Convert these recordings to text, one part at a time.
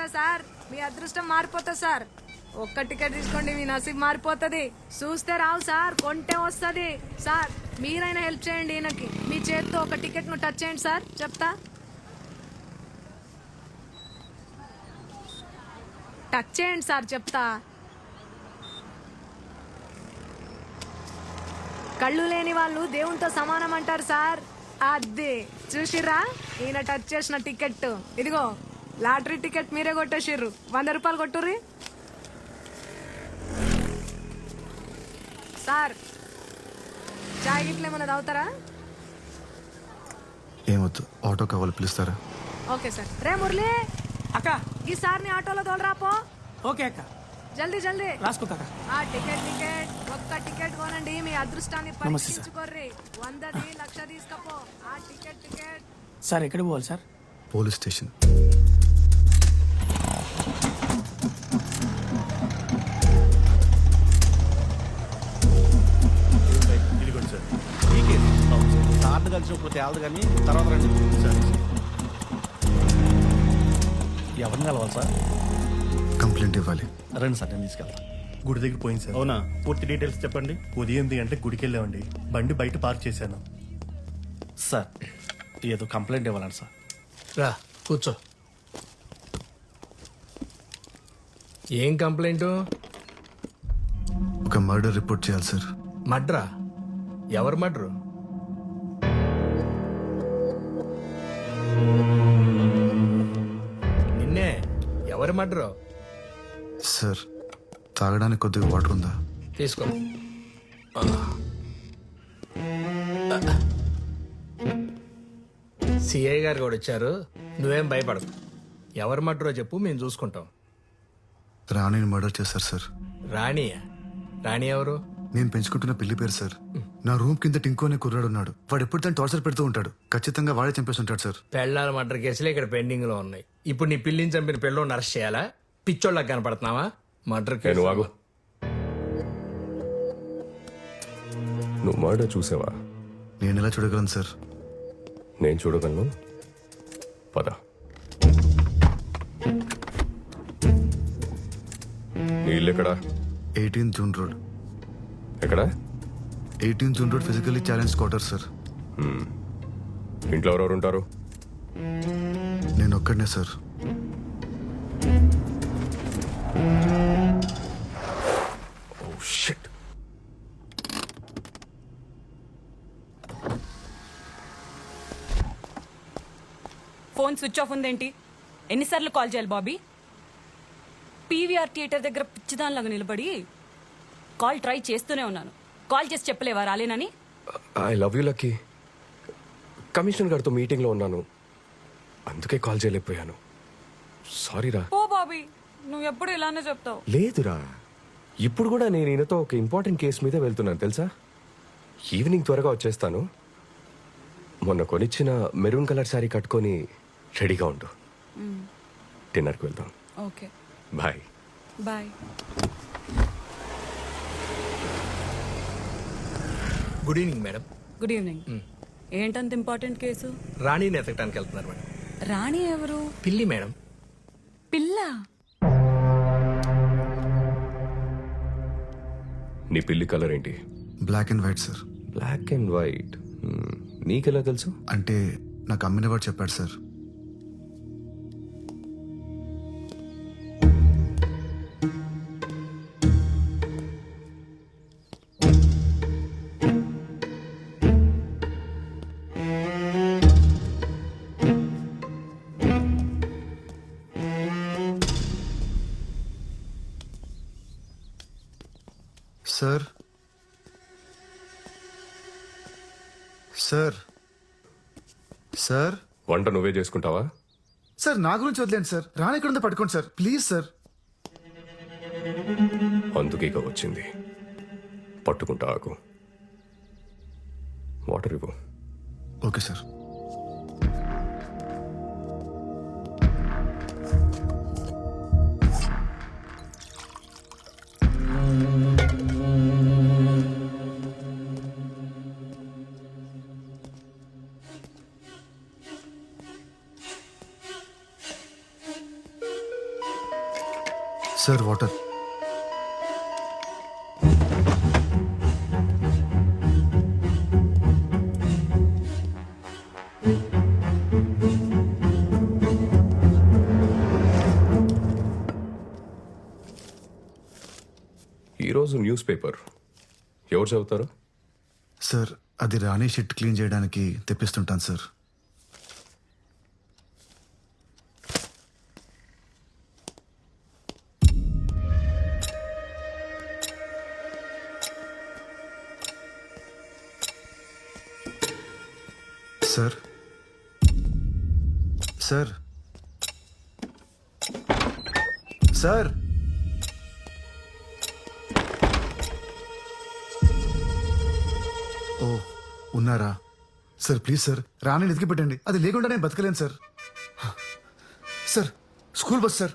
తెలుసా సార్, మీ అదృష్టం మారిపోతుంది సార్. ఒక్క టికెట్ తీసుకోండి, మీ నసీబ్ మారిపోతుంది. చూస్తే రావు సార్, కొంటే వస్తుంది సార్. మీరైనా హెల్ప్ చేయండి ఈయనకి. మీ చేత్తో ఒక టికెట్ ను టచ్ చేయండి సార్, చెప్తా. టచ్ చేయండి సార్, చెప్తా. కళ్ళు లేని వాళ్ళు దేవునితో సమానం అంటారు సార్. అదే చూసిర్రా, ఈయన టచ్ చేసిన టికెట్ ఇదిగో. లాటరీ టికెట్ మీరే కొట్టేసిర్రు. 100 రూపాయలు కొట్టుర్రి సార్. చాయ్ గిట్ల ఏమైనా తాగుతారా? ఏమొద్దు, ఆటో కావాలి, పిలుస్తారా? Okay sir. రే మురళి అక్క, ఈ సార్ని ఆటోలో తోలరాపో. ఓకే అక్క, జల్దీ జల్దీ రాసుకో కాక. ఆ టికెట్ ఒక్క టికెట్ కొనండి, మీ అదృష్టాన్ని పరీక్షించుకోర్రి. 100ది 1,00,000 తీసుకపో. ఆ టికెట్ సార్ ఎక్కడికి పోవాలి సార్? Police station. ఇదిగోండి సార్. మీకే సార్లు కలిసినప్పుడు తేలదు కానీ తర్వాత రండి సార్. ఎవరిని కలవాలి సార్? కంప్లైంట్ ఇవ్వాలి. రండి సార్, నేను తీసుకెళ్తాను. గుడి దగ్గర పోయింది సార్. అవునా? పూర్తి డీటెయిల్స్ చెప్పండి. ఉదయం 8 గంటలకు గుడికి వెళ్ళామండి. బండి బయట పార్క్ చేశాను. సార్ ఏదో కంప్లైంట్ ఇవ్వాలండి సార్. రా కూర్చో. ఏం కంప్లైంట్? ఒక మర్డర్ రిపోర్ట్ చేయాలి సార్. మడ్రా? ఎవరు మడ్రు? నిన్నే. ఎవరు మడ్రు? సార్, తాగడానికి కొద్దిగా వాటర్ ఉందా? తీసుకో. సిఐ గారు కూడా వచ్చారు, నువ్వేం భయపడకు. ఎవరు మడ్రో చెప్పు, మేము చూసుకుంటాం. రాణిని మర్డర్ చేశారు సార్. రాణియా? రాణి ఎవరు? నేను పెంచుకుంటున్న పిల్లి పేరు సార్. నా రూమ్ కింద టింకో అనే కుర్రాడు ఉన్నాడు. వాడు ఎప్పుడు తను టార్చర్ పెడుతూ ఉంటాడు. ఖచ్చితంగా వాడే చంపేసి ఉంటాడు సార్. పెళ్ళాల మర్డర్ కేసులు ఇక్కడ పెండింగ్ లో ఉన్నాయి. ఇప్పుడు నీ పిల్లిని చంపిన పిల్లని అరెస్ట్ చేయాలా? పిచ్చోళ్ళకి కనపడుతున్నావా? Murder case. నువ్వు మర్డర్ చూసావా? నేను ఎలా చూడగలను సార్? నేను చూడగలను. పద. నీ ఇల్లు ఎక్కడా? 18 జూన్ రోడ్. ఎక్కడా? 18 June road physically challenge quarter sir. ఇంట్లో ఎవరెవరు ఉంటారు? నేను ఒక్కడనే sir. Oh shit. Phone switch off ఉందేంటి? ఎన్నిసార్లు కాల్ చేయాలి బాబీ? పీవీఆర్ థియేటర్ దగ్గర పిచ్చిదానిలాగా నిలబడి కాల్ ట్రై చేస్తూనే ఉన్నాను. కాల్ చేసి చెప్పలేవా రాలేనని? I love you Lucky. Commissioner గారితో మీటింగ్లో ఉన్నాను, అందుకే కాల్ చేయలేకపోయాను. సారీరా. ఓ బాబీ, నువ్వు ఎప్పుడు ఇలానే చెప్తావు. లేదురా, ఇప్పుడు కూడా నేను ఈయనతో ఒక ఇంపార్టెంట్ కేసు మీద వెళ్తున్నాను తెలుసా. ఈవినింగ్ త్వరగా వచ్చేస్తాను. మొన్న కొనిచ్చిన మెరూన్ కలర్ శారీ కట్టుకొని రెడీగా ఉండు. డిన్నర్కి వెళ్దాం. Okay, bye. Bye. Good evening madam. Good evening. ఏంటంత ఇంపార్టెంట్ కేసు? రాణిని ఎతకడానికి వెళ్తున్నారు మేడం. రాణి ఎవరు? పిల్లి మేడం. పిల్ల? నీ పిల్లి కలర్ ఏంటి? Black and white sir. Black and white. నీకెలా తెలుసు? అంటే నాకు అమ్మిన వాడు చెప్పాడు సార్. సార్ సార్ సార్ వంట నువ్వే చేసుకుంటావా? సార్ నా గురించి వదిలేండి సార్. రాణి ఎక్కడుందో పట్టుకోండి సార్, ప్లీజ్ సార్. అందుకే ఇక వచ్చింది. పట్టుకుంటా ఆకు. వాటర్ ఇవ్వు. Okay sir. Sir water. ఈరోజు న్యూస్ పేపర్ ఎవరు చదువుతారు? సార్ అది రాణి షిట్ క్లీన్ చేయడానికి తెప్పిస్తుంటాను సార్. సార్ సార్ సార్ ఓ ఉన్నారా సార్? ప్లీజ్ సార్ రాణిని ఎతికి పెట్టండి. అది లేకుండా నేను బతకలేను sir. Sir school bus sir,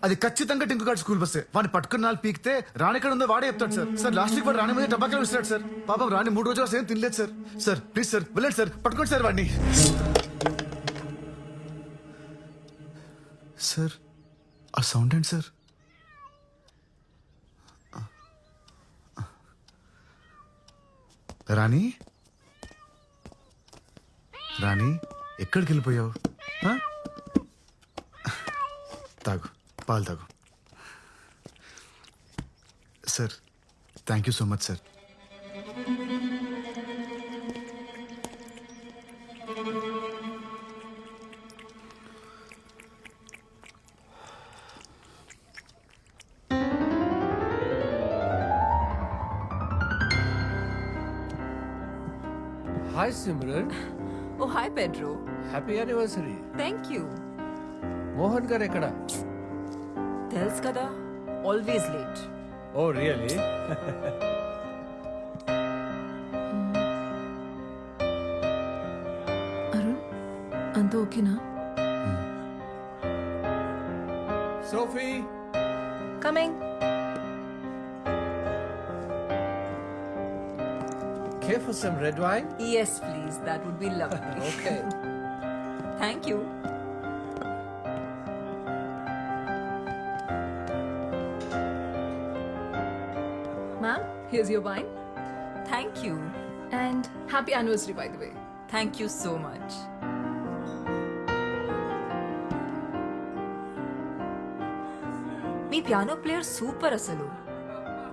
అది ఖచ్చితంగా టింకు గార్డ్ స్కూల్ బస్సే. వాడిని పట్టుకున్న నాలుగు పీకితే రాణి ఎక్కడ ఉందో వాడే చెప్తాడు సార్. సార్ లాస్ట్ వీక్ వాడు రాణి మీద టబాకాలు ఇస్తాడు సార్. పాపం రాణి 3 రోజులు అసలు ఏం తినలేదు సార్. సార్ ప్లీజ్ సార్ వెళ్ళండి సార్, పట్టుకోండి సార్ వాడిని. సార్ ఆ సౌండ్ ఏంటి సార్? రాణి రాణి ఎక్కడికి వెళ్ళిపోయావు? ఆ? తాగు, పాలు తాగు. Sir thank you so much sir. Hi Simran, ఓ hi Pedro. happy anniversary. Thank you. Mohan గారు ఎక్కడ? తెలుసు కదా, always late. Oh really? Arun అంత ఓకేనా? Sophie, coming. care for some red wine? Yes please, that would be lovely. Okay. Thank you. Ma'am here's your wine thank you. And happy anniversary by the way. Thank you so much. మీ piano player super అసలు.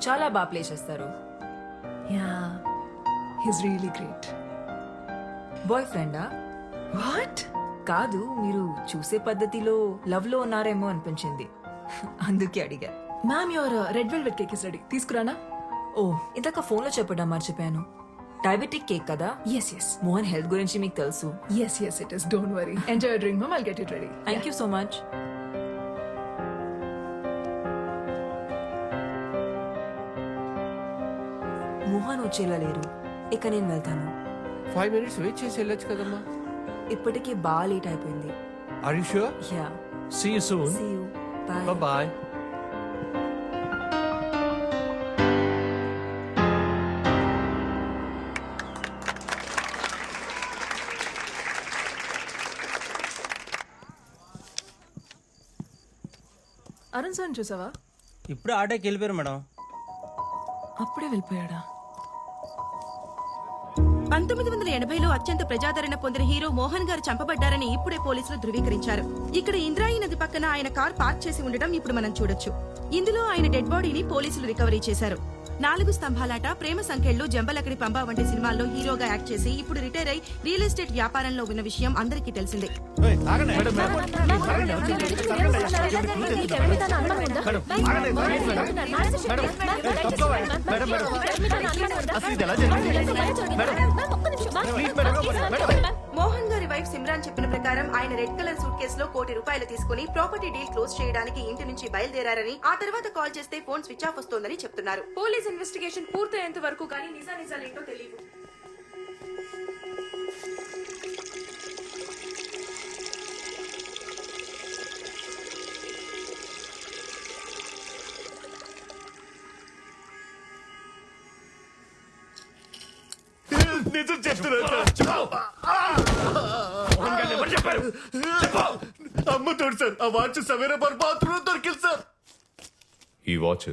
చాలా బాగా play చేస్తారు. Yeah he's really great. బాయ్ ఫ్రెండా? What? కాదు, మీరు చూసే పద్ధతిలో లవ్ లో ఉన్నారేమో అనిపించింది, అందుకే అడిగా. Ma'am your red velvet cake is ready. తీసుకురానా? ఓ, ఇందాక ఫోన్ లో చెప్పడం మర్చిపోయాను. డయాబెటిక్ కేక్ కదా? ఎస్ ఎస్ మోహన్ హెల్త్ గురించి మీకు తెలుసు. Yes yes it is. Don't worry. Enjoy your drink ma'am. I'll get it ready. Thank you so much. Mohan వచ్చేలా లేరు, ఇక నేను వెళ్తాను. 5 minutes wait చేసి వెళ్ళొచ్చు కదమ్మా. ఇప్పటికే బాగా లేట్ అయిపోయింది. Are you sure? Yeah, See you soon. See you. Bye. Bye bye. Arun sir చూసావా? ఇప్పుడు ఆటోకి వెళ్ళిపోయారు మేడం. అప్పుడే వెళ్ళిపోయాడా? 1980లో అత్యంత ప్రజాదరణ పొందిన హీరో మోహన్ గారు చంపబడ్డారని ఇప్పుడే పోలీసులు ధృవీకరించారు. ఇక్కడ ఇంద్రాయి నది పక్కన ఆయన కార్ పార్క్ చేసి ఉండడం ఇప్పుడు మనం చూడొచ్చు. ఇందులో ఆయన డెడ్ బాడీని పోలీసులు రికవరీ చేశారు. 4 స్తంభాలాట, ప్రేమ సంఖ్యలు, జంబలకడి పంబ వంటి సినిమాల్లో హీరోగా యాక్ట్ చేసి ఇప్పుడు రిటైర్ అయి రియల్ ఎస్టేట్ వ్యాపారంలో ఉన్న విషయం అందరికీ తెలిసిందే. మోహన్ గారి వైఫ్ సిమ్రాన్ చెప్పిన ప్రకారం ఆయన రెడ్ కలర్ సూట్ కేసులో ₹1 కోటి తీసుకుని ప్రాపర్టీ డీల్ క్లోజ్ చేయడానికి ఇంటి నుంచి బయలుదేరారని, ఆ తర్వాత కాల్ చేస్తే ఫోన్ స్విచ్ ఆఫ్ వస్తోందని చెప్తున్నారు. పోలీస్ ఇన్వెస్టిగేషన్ పూర్తయ్యేంత వరకు కానీ నిజానిజాలేంటో తెలియదు. నిజం చెప్తున్నా అమ్మ తోడు సార్. ఆ వాచ్ సవేరా బాత్రూమ్ దొరికింది సార్. ఈ వాచ్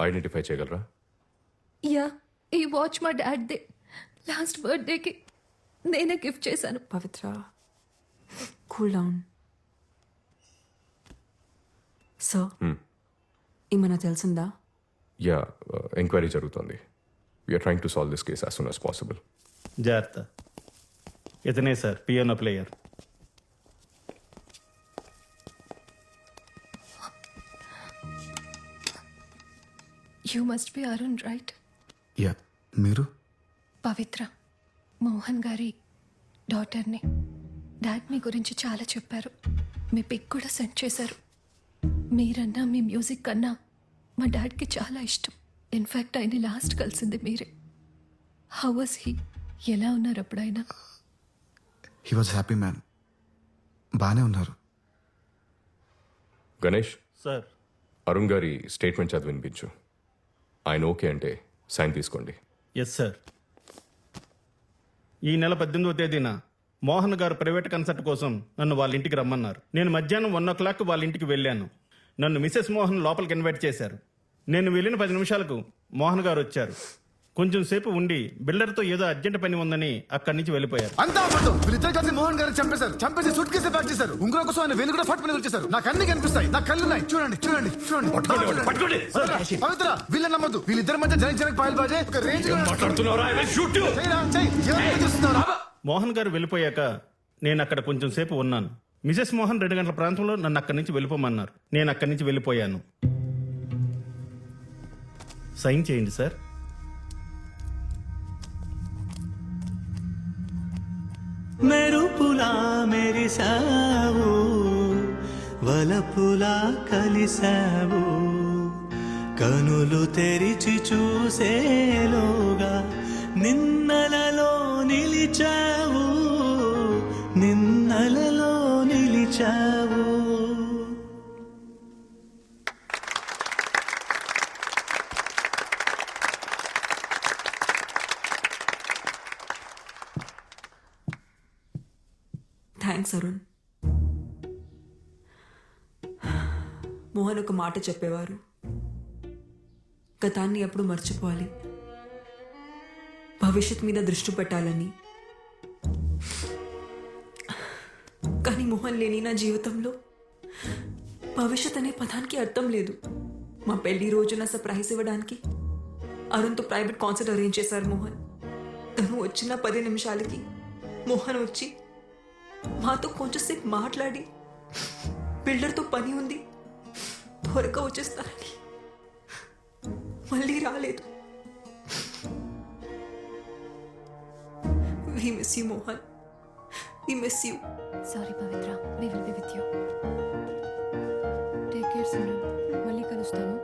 ఐడెంటిఫై చేయగలరా? యా, ఈ వాచ్ మా డాడ్ దే. లాస్ట్ బర్త్డేకి నేనే గిఫ్ట్ చేశాను. పవిత్ర కూల్ డౌన్. సో ఏమైనా తెలిసిందా? యా, ఎంక్వైరీ జరుగుతోంది. We are trying to solve this case as soon as possible. జాగ్రత్త. ఇతనే sir piano player. You must be Arun, right? Yeah, మీరు? పవిత్ర, మోహన్ గారి డాటర్ని. డాడ్ మీ గురించి చాలా చెప్పారు. మీ పిక్ కూడా సెండ్ చేశారు. మీరన్నా మీ మ్యూజిక్ కన్నా మా డాడ్కి చాలా ఇష్టం. ఇన్ఫ్యాక్ట్ ఆయన లాస్ట్ కలిసింది మీరే. How was he? ఎలా ఉన్నారు అప్పుడైనా? He was happy man. బాగానే ఉన్నారు. గణేష్, సార్ అరుణ్ గారి స్టేట్మెంట్ చదివి వినిపించు. ఆయన ఓకే అంటే సైన్ తీసుకోండి. Yes sir. ఈ నెల 18వ తేదీన మోహన్ గారు ప్రైవేట్ కన్సర్ట్ కోసం నన్ను వాళ్ళ ఇంటికి రమ్మన్నారు. నేను మధ్యాహ్నం 1:00 వాళ్ళ ఇంటికి వెళ్ళాను. నన్ను మిసెస్ మోహన్ లోపలికి ఇన్వైట్ చేశారు. నేను వెళ్ళిన 10 నిమిషాలకు మోహన్ గారు వచ్చారు. కొంచెం సేపు ఉండి బిల్డర్తో ఏదో అర్జెంట్ పని ఉందని అక్కడి నుంచి వెళ్ళిపోయారు. అంతా అబద్ధం. వీళ్ళిద్దరు కలిసి మోహన్ గారిని చంపేశారు. చంపేసి సూట్ కేసు ప్యాక్ చేశారు. ఉంగరం కోసం ఆయన వేలు కూడా ఫట్ పని వచ్చేసారు. నాకు అన్ని కనిపిస్తాయి. నాకు కళ్ళున్నాయి. చూడండి చూడండి చూడండి. పవిత్ర, వీళ్ళని నమ్మద్దు. వీళ్ళిద్దరి మధ్య జనక్ పాయల్ బాజే ఒక రేంజ్ చూస్తున్నారా? మోహన్ గారు వెళ్ళిపోయాక నేను అక్కడ కొంచెం సేపు ఉన్నాను. మిసెస్ మోహన్ 2 గంటల ప్రాంతంలో నన్ను అక్కడి నుంచి వెళ్ళిపోమన్నారు. నేను అక్కడి నుంచి వెళ్ళిపోయాను. సైన్ చేయండి సార్. మెరుపులా మెరిసావు, వలపులా కలిసావు, కనులు తెరిచి చూసేలోగా నిన్నలలో నిలిచావు, నిన్నలలో నిలిచావు. థ్యాంక్స్ అరుణ్. మోహన్ ఒక మాట చెప్పేవారు, గతాన్ని ఎప్పుడు మర్చిపోవాలి, భవిష్యత్ మీద దృష్టి పెట్టాలని. కానీ మోహన్ లేని నా జీవితంలో భవిష్యత్ అనే పదానికి అర్థం లేదు. మా పెళ్లి రోజున సర్ప్రైజ్ ఇవ్వడానికి అరుణ్తో ప్రైవేట్ కాన్సర్ట్ అరేంజ్ చేశారు మోహన్. తను వచ్చిన 10 నిమిషాలకి మోహన్ వచ్చి మాతో కొంచెంసేపు మాట్లాడి బిల్డర్తో పని ఉంది త్వరగా వచ్చేస్తానని మళ్ళీ రాలేదు. We miss you, Mohan. We miss you. Sorry Pavitra, we will be with you. Take care, Simran. మళ్ళీ కలుస్తాను.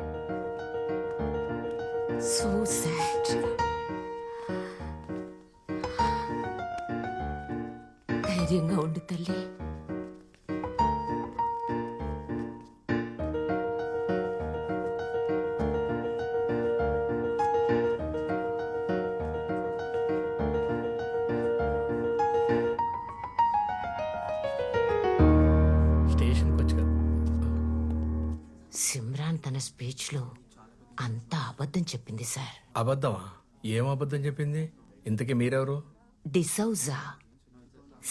So sad. ధైర్యంగా ఉండు తల్లి. స్టేషన్కి వచ్చా. సిమ్రాన్ తన స్పీచ్లో అంతా అబద్ధం చెప్పింది సార్. అబద్ధమా? ఏం అబద్ధం చెప్పింది? ఇంతకీ మీరెవరు? డిసౌజా,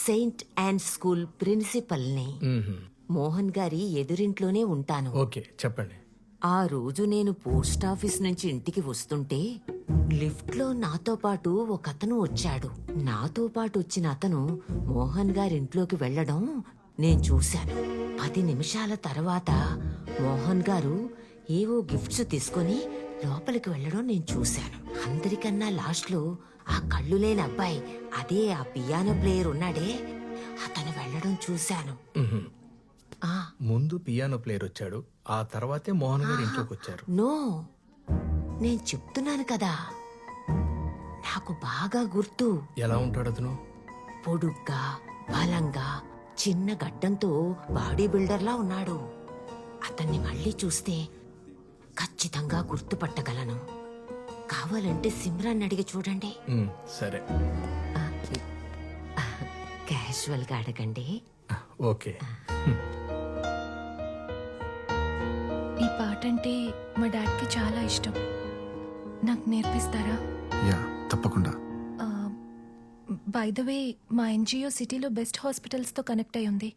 సెయింట్ యాన్ స్కూల్ ప్రిన్సిపల్ని. మోహన్ గారి ఎదురింట్లోనే ఉంటాను. ఓకే, చెప్పండి. ఆ రోజు నేను పోస్ట్ ఆఫీస్ నుంచి ఇంటికి వస్తుంటే లిఫ్ట్ లో నాతో పాటు ఒక అతను వచ్చాడు. నాతో పాటు వచ్చిన అతను మోహన్ గారింట్లోకి వెళ్లడం నేను చూశాను. 10 నిమిషాల తర్వాత మోహన్ గారు ఏవో గిఫ్ట్స్ తీసుకొని లోపలికి వెళ్లడం నేను చూశాను. అందరికన్నా లాస్ట్ లో ఆ కళ్ళు లేని అబ్బాయి, అదే ఆ పియానో ప్లేయర్ ఉన్నాడే, అతను వెళ్లడం చూశాను. ముందు పియానో ప్లేయర్ వచ్చాడు, ఆ తర్వాతే మోహన్ గారు ఇంట్లోకి వచ్చారు. నో, నేను చెప్తున్నాను కదా, నాకు బాగా గుర్తు. ఎలా ఉంటాడు అతను? పొడుగ్గా, బలంగా, చిన్న గడ్డంతో బాడీ బిల్డర్లా ఉన్నాడు. అతన్ని మళ్ళీ చూస్తే ఖచ్చితంగా గుర్తుపట్టగలను. కావాలంటే సిమ్రాన్ అడిగి చూడండి. సరే, క్యాజువల్ గా అడగండి. ఓకే. ఈ పాట ఆర్ట్ అంటే మా డాడ్కి చాలా ఇష్టం. నాకు నేర్పిస్తారా? యా తప్పకుండా. బై ద వే, మా ఎన్జిఓ సిటీలో బెస్ట్ హాస్పిటల్స్తో కనెక్ట్ అయి ఉంది.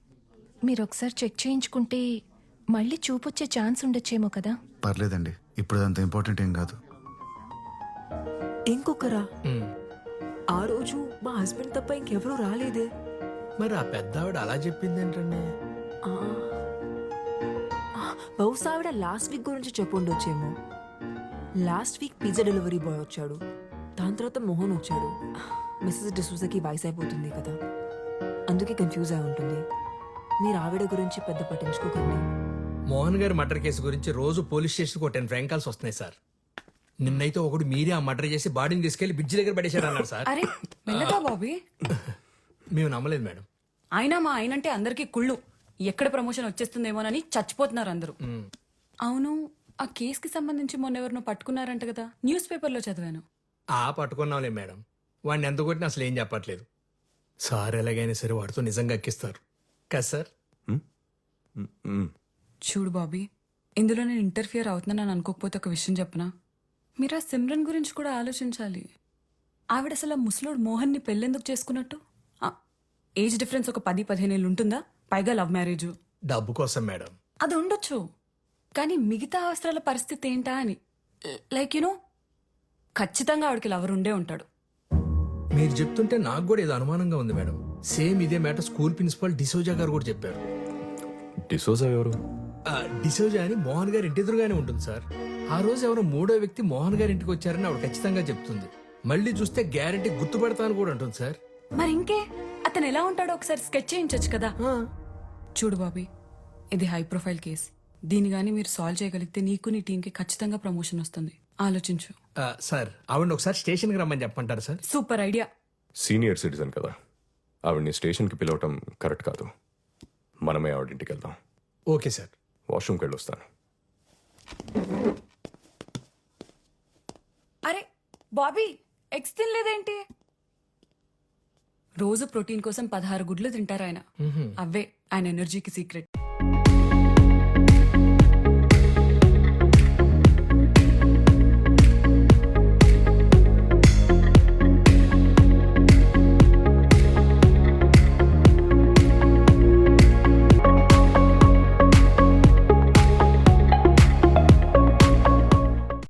మీరు ఒకసారి చెక్ చేయించుకుంటే మళ్ళీ చూపొచ్చే ఛాన్స్ ఉండొచ్చేమో కదా. పర్లేదండి, ఇప్పుడు అంత ఇంపార్టెంట్ ఏం కాదు. ఇంకొకరా? ఆ రోజు మా హస్బెండ్ తప్ప ఇంకెవరూ రాలేదే. మరి ఆ పెద్ద ఆవిడ అలా చెప్పింది ఏంటండి? బహుశా ఆవిడ లాస్ట్ వీక్ గురించి చెప్పుండొచ్చేమో. Last week pizza delivery boy వచ్చాడు, దాని తర్వాత మోహన్ వచ్చాడు. మిస్సెస్ డిసూజాకి వయసు అయిపోతుంది కదా, అందుకే కన్ఫ్యూజ్ అయి ఉంటుంది. మీరు ఆవిడ గురించి పెద్ద పట్టించుకోకండి. మోహన్ గారి మర్డర్ కేసు గురించి రోజు పోలీస్ స్టేషన్కి ఒక 10 ఫ్రాంక్ కాల్స్ వస్తున్నాయి సార్. నిన్నైతే ఒకడు మీరే ఆ మర్డర్ చేసి బాడీని తీసుకెళ్లి బ్రిడ్జ్ దగ్గర పడేశారు అన్నారు సార్. అరే మెల్లగా బాబీ. మేము నమ్మలేదు మేడం. అయినా మా ఆయనంటే అందరికీ కుళ్ళు. ఎక్కడ ప్రమోషన్ వచ్చేస్తుందేమోనని చచ్చిపోతున్నారు అందరూ. అవును, ఆ కేసుకి సంబంధించి మొన్న ఎవరినో పట్టుకున్నారంట కదా, న్యూస్ పేపర్లో చదివాను. పట్టుకున్నాంలే మేడం. వాడిని ఎంత కొట్టినా అసలు ఏం చెప్పట్లేదు. సార్ ఎలాగైనా సరే వాడితో నిజంగా ఎక్కిస్తారు కదా సార్. చూడు బాబీ, ఇందులో నేను ఇంటర్ఫియర్ అవుతున్నానని అనుకోకపోతే ఒక విషయం చెప్పనా? మీరు ఆ సిమ్రన్ గురించి కూడా ఆలోచించాలి. ఆవిడ అసలు ఆ ముసలోడు మోహన్ని పెళ్ళెందుకు చేసుకున్నట్టు? ఏజ్ డిఫరెన్స్ ఒక 10-15 ఏళ్ళు ఉంటుందా? పైగా లవ్ మ్యారేజ్. డబ్బు కోసం మేడం. అది ఉండొచ్చు, కానీ మిగతా అవసరాల పరిస్థితి ఏంటా అని. లైక్ యునో, ఖచ్చితంగా ఆవిడకి లవర్ ఉండే ఉంటాడు. మీరు చెప్తుంటే నాకు కూడా ఏదో అనుమానంగా ఉంది మేడం. సేమ్ ఇదే మ్యాటర్ స్కూల్ ప్రిన్సిపల్ డిసోజా గారు కూడా చెప్పారు. డిసోజా ఎవరు? డిసోజా అని మోహన్ గారి ఇంటి ఎదురుగానే ఉంటుంది సార్. ఆ రోజు ఎవరో 3వ వ్యక్తి మోహన్ గారి ఇంటికి వచ్చారని ఆవిడ ఖచ్చితంగా చెప్తుంది. మళ్ళీ చూస్తే గ్యారెంటీ గుర్తుపడతాను కూడా అంటుంది సార్. మరి ఇంకే, అతను ఎలా ఉంటాడో ఒకసారి స్కెచ్ చేయించొచ్చు కదా. చూడు బాబీ, ఇది హై ప్రొఫైల్ కేస్. దీని గానీ మీరు సాల్వ్ చేయగలిగితే నీకు నీ టీంకి ఖచ్చితంగా ప్రమోషన్ వస్తుంది. ఆలోచించు. సార్ ఆవిడ ఒకసారి స్టేషన్కి రమ్మని చెప్పంటారు sir? Super idea. Senior citizen కదా, ఆవిడ్ని స్టేషన్కి పిలవటం కరెక్ట్ కాదు. మనమే ఆవిడింటికి వెళ్దాం. Okay sir. వాష్రూమ్కి వెళ్ళొస్తాను. అరే బాబీ, ఎగ్స్ తినలేదేంటి? రోజు ప్రోటీన్ కోసం 16 గుడ్లు తింటారు ఆయన. అవే ఆయన ఎనర్జీకి సీక్రెట్.